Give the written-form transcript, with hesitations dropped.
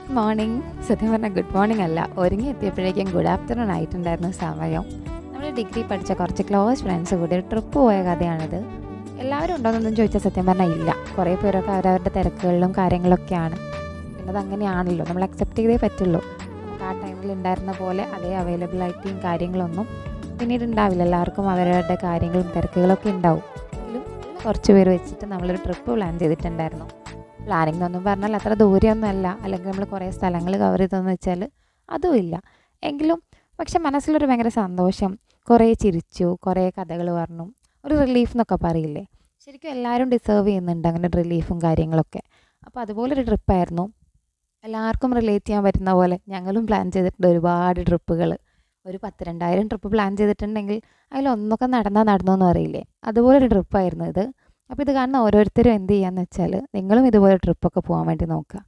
Good morning. സത്യം പറഞ്ഞാൽ good morning അല്ല, ഒരുങ്ങി എത്തിയപ്പോഴേക്കും ഗുഡ് ആഫ്റ്റർനൂൺ ആയിട്ടുണ്ടായിരുന്നു സമയം. നമ്മൾ ഡിഗ്രി പഠിച്ച കുറച്ച് ക്ലോസ് ഫ്രണ്ട്സ് കൂടി ഒരു ട്രിപ്പ് പോയ കഥയാണിത്. എല്ലാവരും ഉണ്ടോയെന്നൊന്നും ചോദിച്ചാൽ സത്യം പറഞ്ഞാൽ ഇല്ല. കുറേ പേരൊക്കെ അവരവരുടെ തിരക്കുകളിലും കാര്യങ്ങളൊക്കെയാണ്. പിന്നെ അതങ്ങനെയാണല്ലോ, നമ്മൾ അക്സെപ്റ്റ് ചെയ്തേ പറ്റുള്ളൂ. നമുക്ക് ആ ടൈമിൽ ഉണ്ടായിരുന്ന പോലെ അതേ അവൈലബിലിറ്റിയും കാര്യങ്ങളൊന്നും പിന്നീട് ഉണ്ടാവില്ല. എല്ലാവർക്കും അവരവരുടെ കാര്യങ്ങളും തിരക്കുകളൊക്കെ ഉണ്ടാവും. എങ്കിലും കുറച്ച് പേര് വെച്ചിട്ട് നമ്മളൊരു ട്രിപ്പ് പ്ലാൻ ചെയ്തിട്ടുണ്ടായിരുന്നു. പ്ലാനിങ് എന്നൊന്നും പറഞ്ഞാൽ അത്ര ദൂരമൊന്നുമല്ല, അല്ലെങ്കിൽ നമ്മൾ കുറേ സ്ഥലങ്ങൾ കവർ ചെയ്തതെന്ന് വെച്ചാൽ അതുമില്ല. എങ്കിലും പക്ഷെ മനസ്സിലൊരു ഭയങ്കര സന്തോഷം, കുറേ ചിരിച്ചു, കുറേ കഥകൾ പറഞ്ഞു, ഒരു റിലീഫ് എന്നൊക്കെ പറയില്ലേ, ശരിക്കും എല്ലാവരും ഡിസേർവ് ചെയ്യുന്നുണ്ട് അങ്ങനെ റിലീഫും കാര്യങ്ങളൊക്കെ. അപ്പോൾ അതുപോലൊരു ട്രിപ്പായിരുന്നു. എല്ലാവർക്കും റിലേറ്റ് ചെയ്യാൻ പറ്റുന്ന പോലെ ഞങ്ങളും പ്ലാൻ ചെയ്തിട്ടുണ്ട് ഒരുപാട് ട്രിപ്പുകൾ. ഒരു 10,000-2000 ട്രിപ്പ് പ്ലാൻ ചെയ്തിട്ടുണ്ടെങ്കിൽ അതിലൊന്നൊക്കെ നടന്നു എന്ന് പറയില്ലേ, അതുപോലൊരു ട്രിപ്പായിരുന്നു ഇത്. അപ്പോൾ ഇത് കാണുന്ന ഓരോരുത്തരും എന്ത് ചെയ്യാന്ന് വെച്ചാൽ നിങ്ങളും ഇതുപോലെ ട്രിപ്പൊക്കെ പോകാൻ വേണ്ടി നോക്കുക.